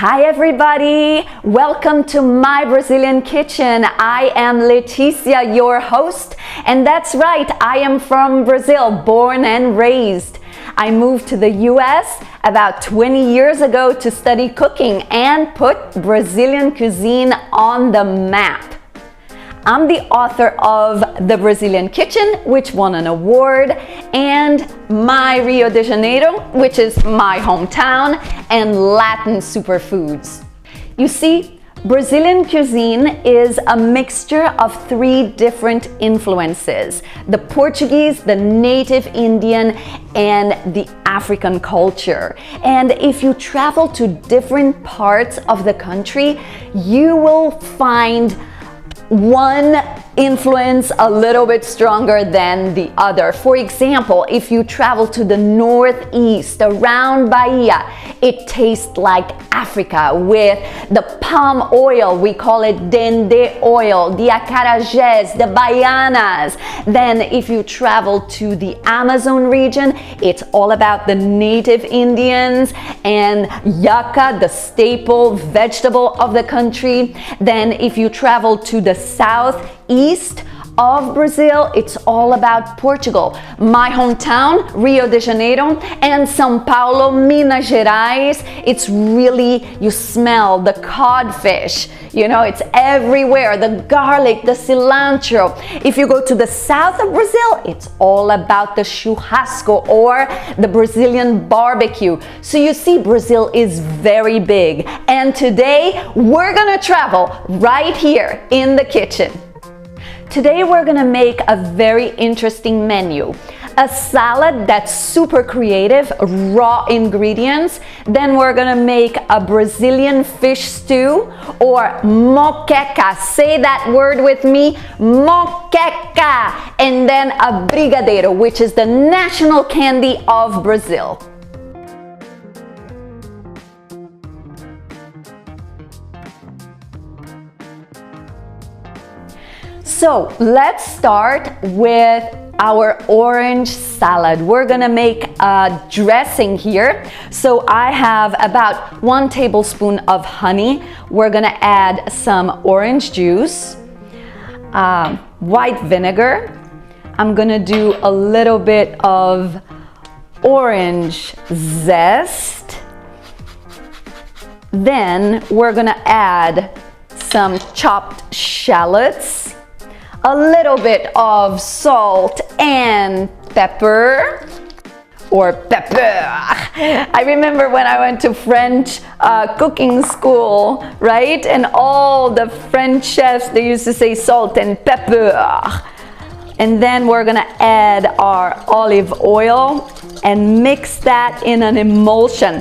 Hi everybody, welcome to My Brazilian Kitchen. I am Leticia, your host, and that's right, I am from Brazil, born and raised. I moved to the US about 20 years ago to study cooking and put Brazilian cuisine on the map. I'm the author of The Brazilian Kitchen, which won an award, and My Rio de Janeiro, which is my hometown, and Latin Superfoods. You see, Brazilian cuisine is a mixture of three different influences: the Portuguese, the native Indian, and the African culture. And if you travel to different parts of the country, you will find one influence a little bit stronger than the other. For example, if you travel to the northeast around Bahia, it tastes like Africa with the palm oil. We call it dendê oil, the acarajés, the baianas. Then if you travel to the Amazon region, it's all about the native Indians and yucca, the staple vegetable of the country. Then if you travel to the southeast of Brazil, it's all about Portugal. My hometown, Rio de Janeiro, and São Paulo, Minas Gerais, it's really, you smell the codfish, you know, it's everywhere, the garlic, the cilantro. If you go to the south of Brazil, it's all about the churrasco or the Brazilian barbecue. So you see, Brazil is very big. And today, we're gonna travel right here in the kitchen. Today we're gonna make a very interesting menu. A salad that's super creative, raw ingredients. Then we're gonna make a Brazilian fish stew or moqueca. Say that word with me, moqueca. And then a brigadeiro, which is the national candy of Brazil. So let's start with our orange salad. We're gonna make a dressing here. So I have about 1 tablespoon of honey. We're gonna add some orange juice, white vinegar. I'm gonna do a little bit of orange zest. Then we're gonna add some chopped shallots, a little bit of salt and pepper, or pepper. I remember when I went to French cooking school, right? And all the French chefs, they used to say salt and pepper. And then we're gonna add our olive oil and mix that in an emulsion.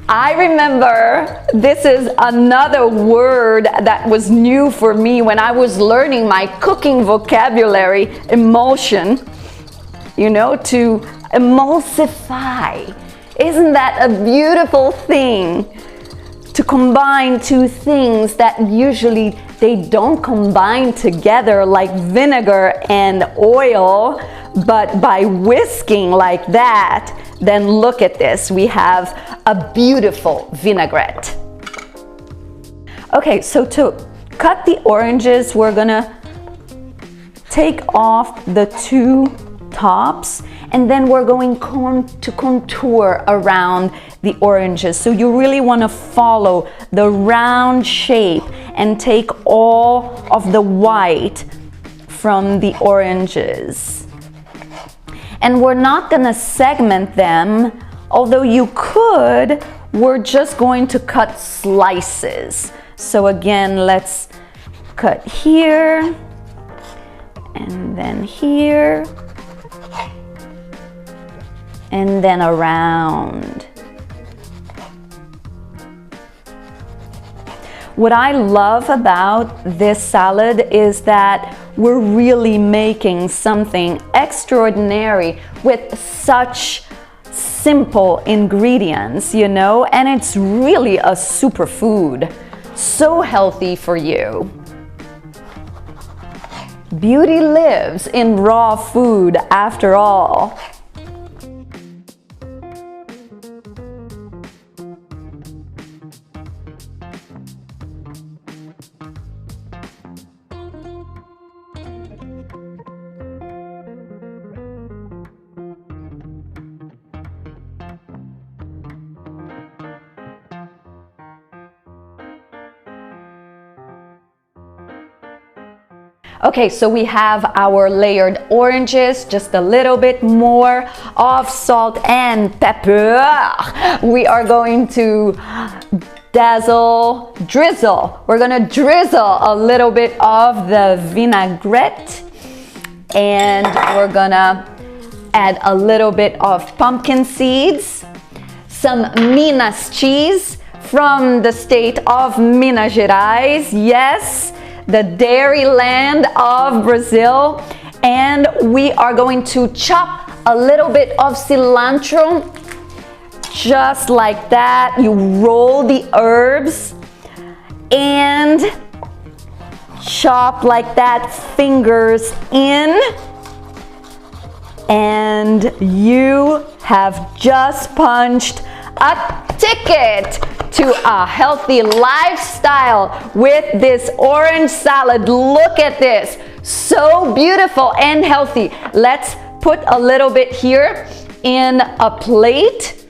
I remember this is another word that was new for me when I was learning my cooking vocabulary, emulsion, you know, to emulsify. Isn't that a beautiful thing? To combine two things that usually they don't combine together, like vinegar and oil, but by whisking like that, then look at this, we have a beautiful vinaigrette. Okay, so to cut the oranges, we're gonna take off the two tops, and then we're going to contour around the oranges. So you really wanna follow the round shape and take all of the white from the oranges. And we're not gonna segment them, although you could. We're just going to cut slices. So again, let's cut here, and then here, and then around. What I love about this salad is that we're really making something extraordinary with such simple ingredients, you know, and it's really a superfood, so healthy for you. Beauty lives in raw food after all. Okay, so we have our layered oranges, just a little bit more of salt and pepper. We are going to drizzle. We're gonna drizzle a little bit of the vinaigrette, and we're gonna add a little bit of pumpkin seeds, some Minas cheese from the state of Minas Gerais. Yes, the dairy land of Brazil. And we are going to chop a little bit of cilantro, just like that. You roll the herbs and chop like that, fingers in, and you have just punched a ticket to a healthy lifestyle with this orange salad. Look at this, so beautiful and healthy. Let's put a little bit here in a plate,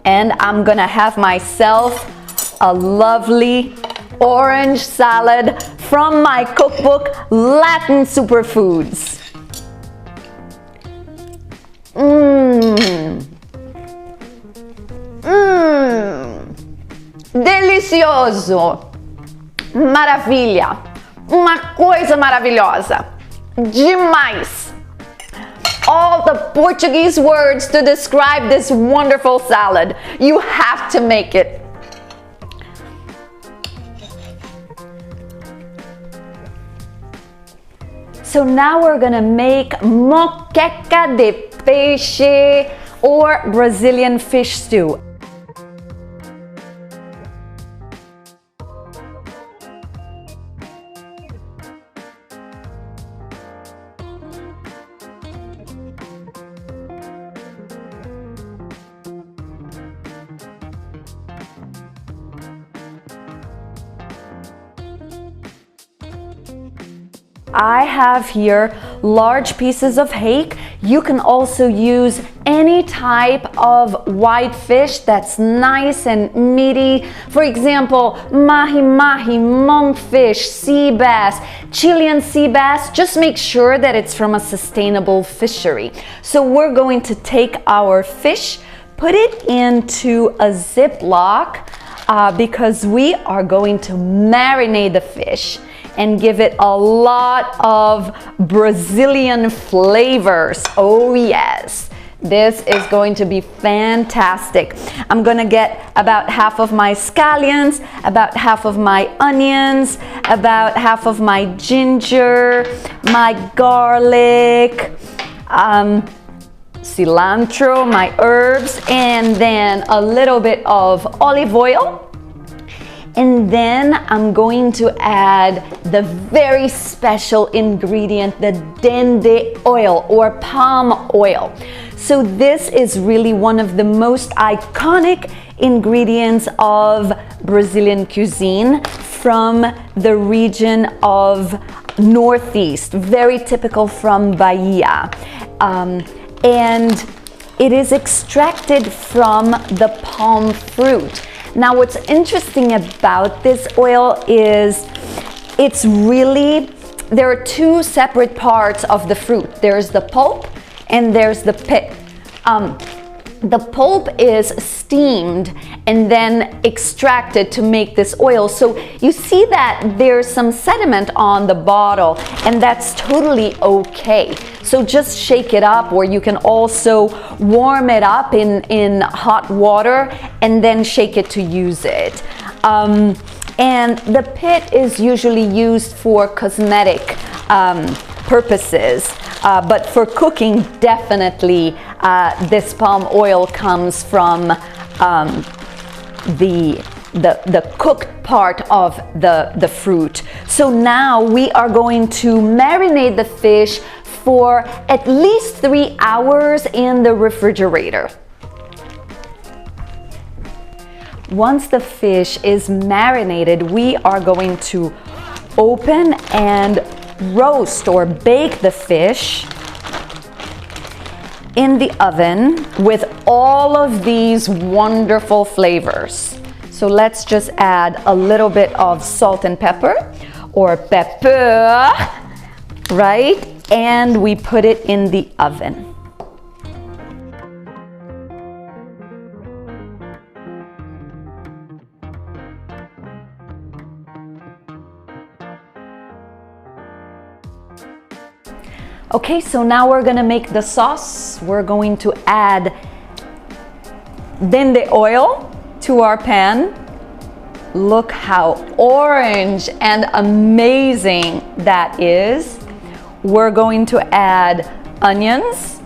and I'm gonna have myself a lovely orange salad from my cookbook, Latin Superfoods. Delicioso! Maravilha! Uma coisa maravilhosa! Demais! All the Portuguese words to describe this wonderful salad. You have to make it. So now we're gonna make moqueca de peixe, or Brazilian fish stew. I have here large pieces of hake. You can also use any type of white fish that's nice and meaty. For example, mahi-mahi, monkfish, sea bass, Chilean sea bass. Just make sure that it's from a sustainable fishery. So we're going to take our fish, put it into a Ziploc because we are going to marinate the fish and give it a lot of Brazilian flavors. Oh yes, this is going to be fantastic. I'm gonna get about half of my scallions, about half of my onions, about half of my ginger, my garlic, cilantro, my herbs, and then a little bit of olive oil. And then I'm going to add the very special ingredient, the dendê oil or palm oil. So this is really one of the most iconic ingredients of Brazilian cuisine from the region of Northeast, very typical from Bahia. And it is extracted from the palm fruit. Now, what's interesting about this oil is there are two separate parts of the fruit. There's the pulp and there's the pit. The pulp is steamed and then extracted to make this oil. So you see that there's some sediment on the bottle, and that's totally okay. So just shake it up, or you can also warm it up in hot water and then shake it to use it. And the pit is usually used for cosmetic purposes, but for cooking, definitely this palm oil comes from the cooked part of the fruit. So now we are going to marinate the fish for at least 3 hours in the refrigerator. Once the fish is marinated, we are going to open and roast or bake the fish in the oven with all of these wonderful flavors. So let's just add a little bit of salt and pepper. or pepper, right? And we put it in the oven. Okay, so now we're gonna make the sauce. We're going to add then the oil to our pan. Look how orange and amazing that is. We're going to add onions,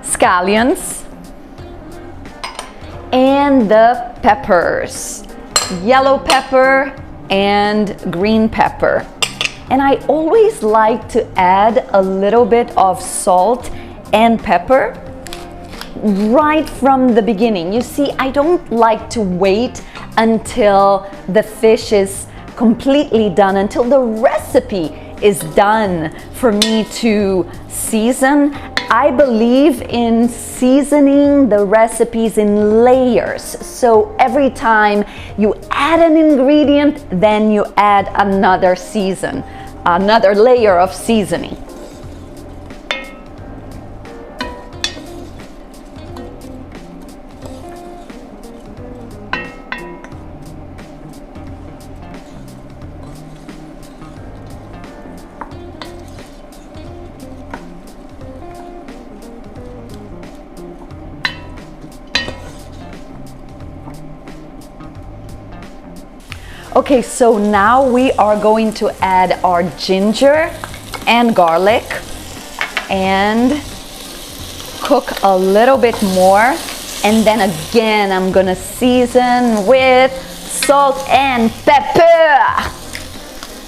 scallions, and the peppers, yellow pepper and green pepper. And I always like to add a little bit of salt and pepper right from the beginning. You see, I don't like to wait until the fish is completely done, until the recipe is done for me to season. I believe in seasoning the recipes in layers. So every time you add an ingredient, then you add another layer of seasoning. Okay, so now we are going to add our ginger and garlic and cook a little bit more. And then again, I'm gonna season with salt and pepper,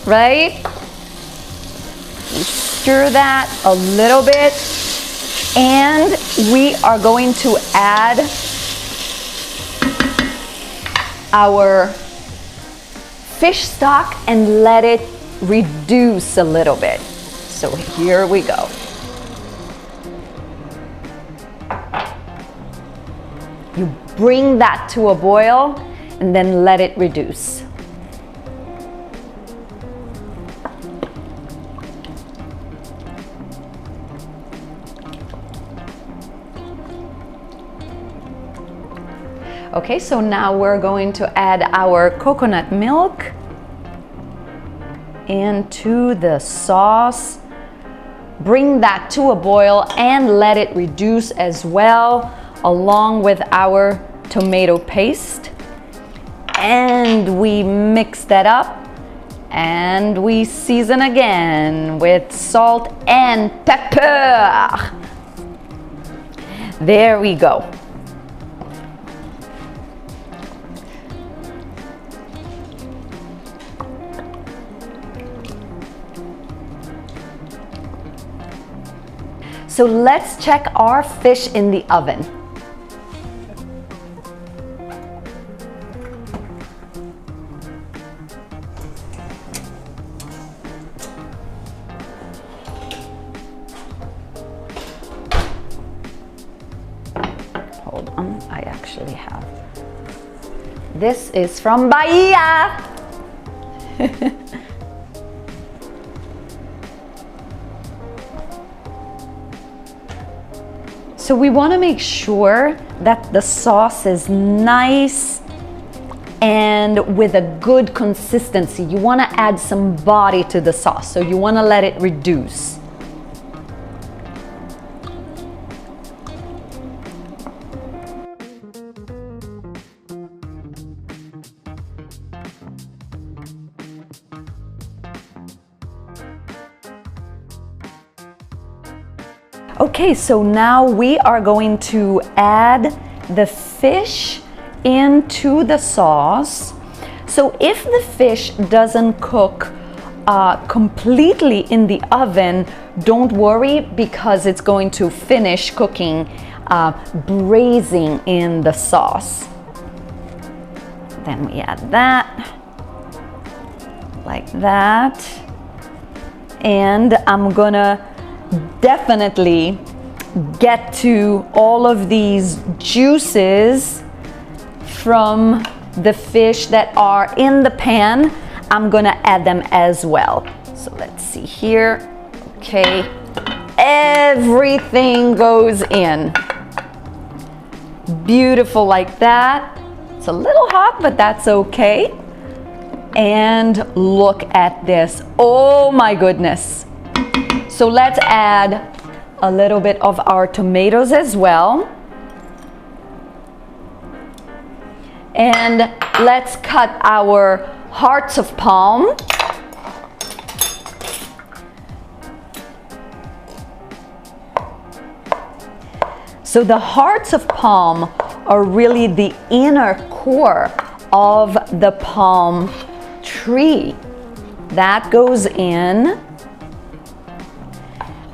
right? We stir that a little bit. And we are going to add our fish stock and let it reduce a little bit. So here we go. You bring that to a boil and then let it reduce. Okay, so now we're going to add our coconut milk into the sauce. Bring that to a boil and let it reduce as well, along with our tomato paste. And we mix that up and we season again with salt and pepper. There we go. So let's check our fish in the oven. Hold on, I actually have. This is from Bahia. So we want to make sure that the sauce is nice and with a good consistency. You want to add some body to the sauce, so you want to let it reduce. Okay, so now we are going to add the fish into the sauce. So if the fish doesn't cook completely in the oven, don't worry, because it's going to finish cooking, braising in the sauce. Then we add that, like that. And I'm gonna definitely get to all of these juices from the fish that are in the pan. I'm gonna add them as well. So let's see here. Okay, everything goes in. Beautiful like that. It's a little hot, but that's okay. And look at this. Oh my goodness. So let's add a little bit of our tomatoes as well. And let's cut our hearts of palm. So the hearts of palm are really the inner core of the palm tree. That goes in.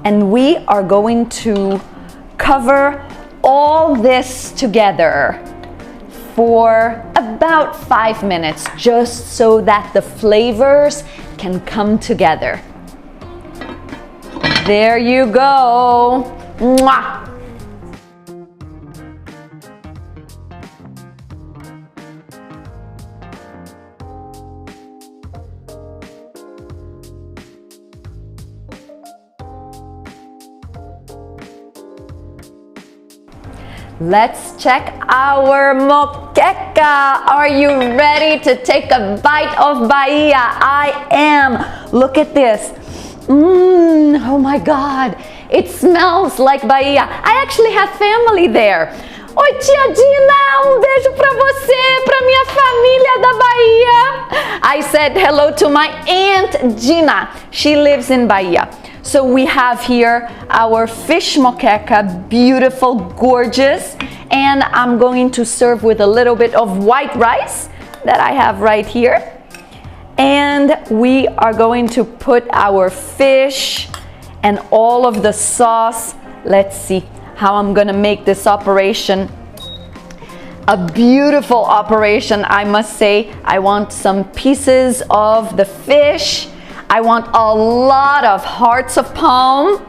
And we are going to cover all this together for about 5 minutes, just so that the flavors can come together. There you go. Mwah! Let's check our moqueca. Are you ready to take a bite of Bahia? I am. Look at this. Oh my God. It smells like Bahia. I actually have family there. Oi, tia Dina, beijo pra você, pra minha família da Bahia. I said hello to my Aunt Gina. She lives in Bahia. So we have here our fish moqueca, beautiful, gorgeous, and I'm going to serve with a little bit of white rice that I have right here. And we are going to put our fish and all of the sauce. Let's see how I'm gonna make this operation a beautiful operation, I must say. I want some pieces of the fish. I want a lot of hearts of palm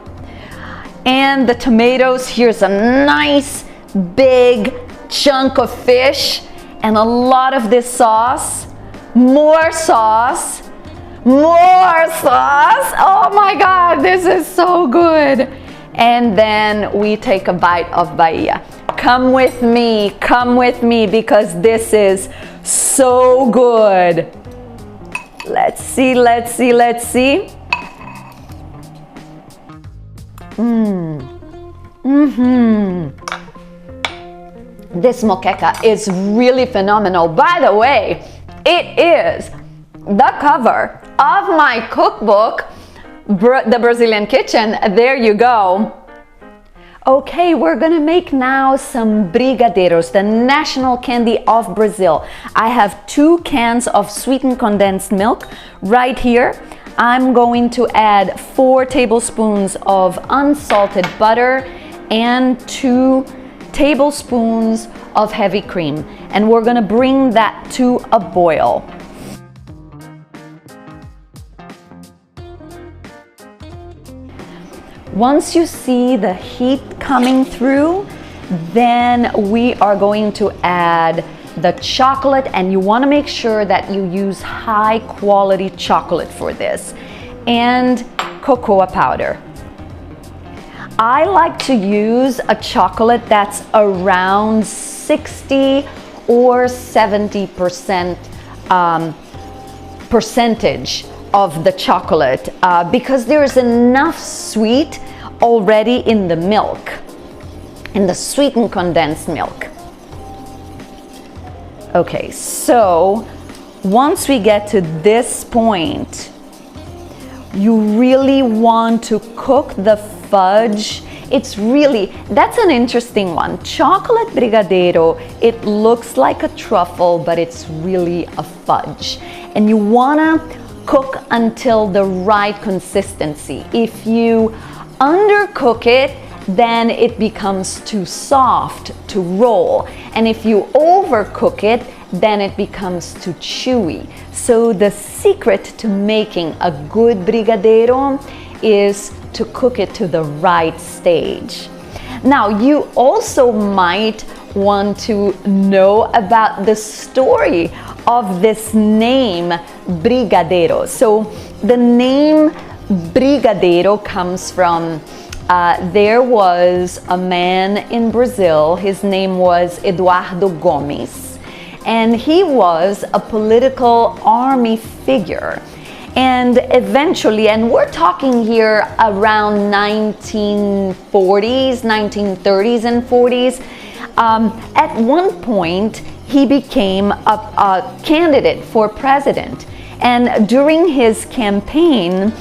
and the tomatoes. Here's a nice big chunk of fish and a lot of this sauce. More sauce. More sauce. Oh my God, this is so good. And then we take a bite of Bahia. Come with me because this is so good. Let's see. This moqueca is really phenomenal. By the way, it is the cover of my cookbook, The Brazilian Kitchen. There you go. Okay, we're gonna make now some brigadeiros, the national candy of Brazil. I have 2 cans of sweetened condensed milk right here. I'm going to add 4 tablespoons of unsalted butter and 2 tablespoons of heavy cream. And we're gonna bring that to a boil. Once you see the heat coming through, then we are going to add the chocolate, and you want to make sure that you use high quality chocolate for this, and cocoa powder. I like to use a chocolate that's around 60 or 70% percentage of the chocolate because there is enough sweet already in the milk, in the sweetened condensed milk. Okay, so once we get to this point, you really want to cook the fudge. That's an interesting one. Chocolate brigadeiro, it looks like a truffle, but it's really a fudge. And you wanna cook until the right consistency. If you undercook it, then it becomes too soft to roll. And if you overcook it, then it becomes too chewy. So the secret to making a good brigadeiro is to cook it to the right stage. Now, you also might want to know about the story of this name brigadeiro. So the name brigadeiro comes from there was a man in Brazil. His name was Eduardo Gomes, and he was a political army figure. And eventually, and we're talking here around 1940s, 1930s and 40s, at one point he became a candidate for president. And during his campaign,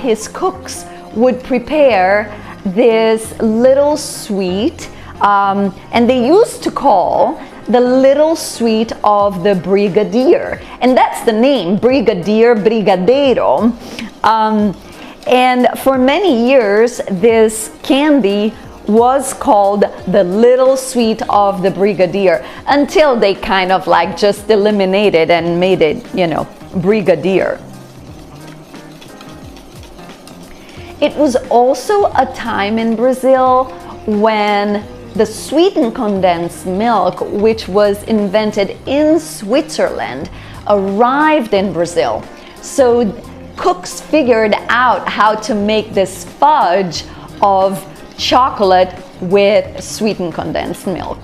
his cooks would prepare this little sweet, and they used to call the little sweet of the brigadier, and that's the name, brigadier, brigadeiro. And for many years this candy was called the little sweet of the brigadier, until they kind of like just eliminated and made it, you know, brigadier. It was also a time in Brazil when the sweetened condensed milk, which was invented in Switzerland, arrived in Brazil. So cooks figured out how to make this fudge of chocolate with sweetened condensed milk.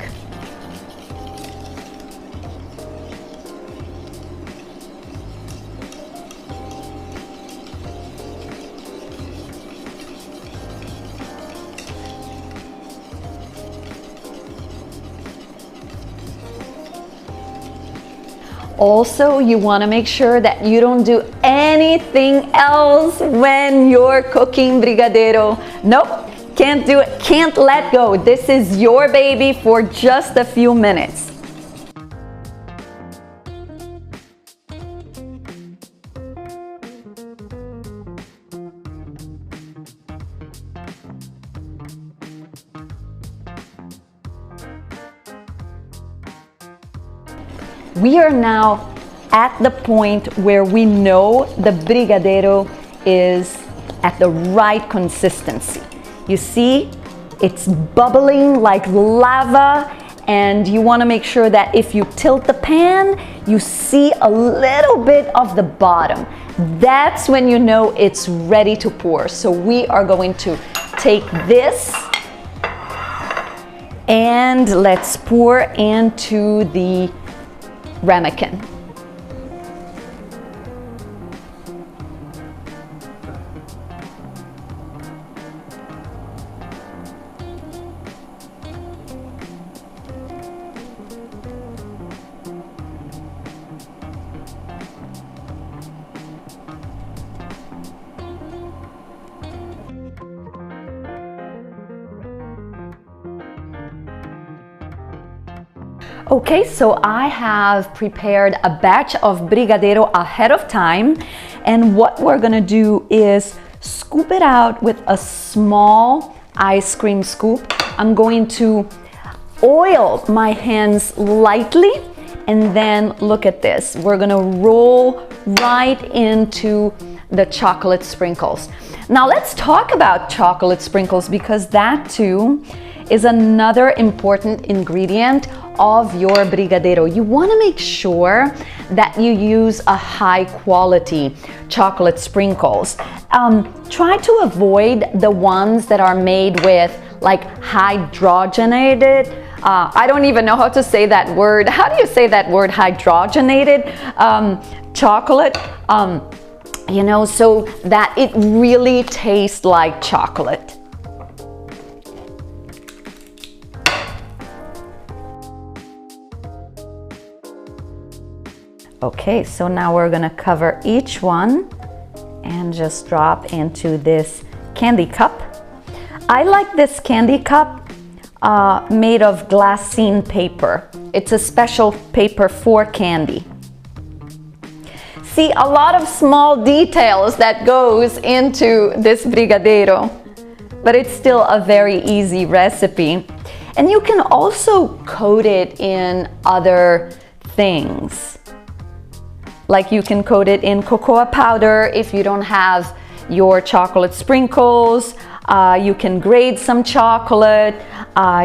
Also, you want to make sure that you don't do anything else when you're cooking brigadeiro. Nope, can't do it, can't let go. This is your baby for just a few minutes. We are now at the point where we know the brigadeiro is at the right consistency. You see, it's bubbling like lava, and you want to make sure that if you tilt the pan, you see a little bit of the bottom. That's when you know it's ready to pour. So we are going to take this and let's pour into the ramekin. Okay, so I have prepared a batch of brigadeiro ahead of time, and what we're gonna do is scoop it out with a small ice cream scoop. I'm going to oil my hands lightly, and then look at this. We're gonna roll right into the chocolate sprinkles. Now let's talk about chocolate sprinkles, because that too is another important ingredient of your brigadeiro. You want to make sure that you use a high quality chocolate sprinkles. Try to avoid the ones that are made with like hydrogenated, I don't even know how to say that word. How do you say that word, hydrogenated chocolate? You know, so that it really tastes like chocolate. Okay, so now we're gonna cover each one and just drop into this candy cup. I like this candy cup made of glassine paper. It's a special paper for candy. See, a lot of small details that goes into this brigadeiro, but it's still a very easy recipe. And you can also coat it in other things. Like you can coat it in cocoa powder if you don't have your chocolate sprinkles. You can grate some chocolate.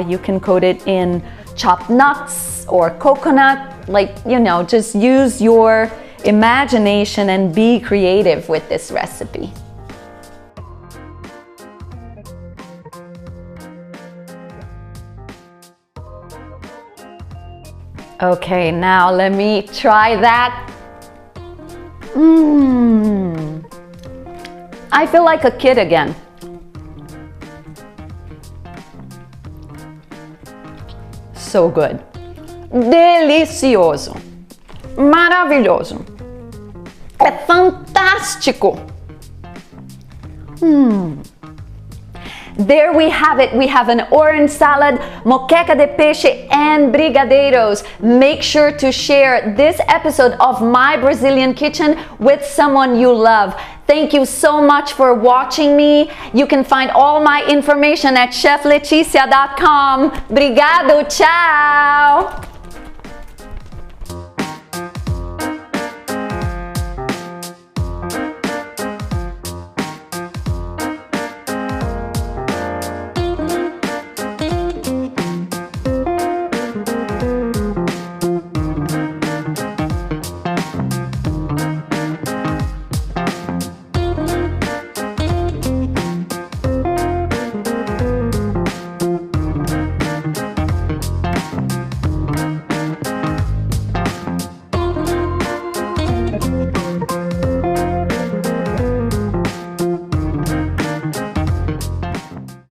You can coat it in chopped nuts or coconut. like, you know, just use your imagination and be creative with this recipe. Okay, now let me try that. I feel like a kid again. So good. Delicioso. Maravilhoso. É fantástico. There we have it. We have an orange salad, moqueca de peixe, and brigadeiros. Make sure to share this episode of My Brazilian Kitchen with someone you love. Thank you so much for watching me. You can find all my information at chefleticia.com. Obrigado, tchau!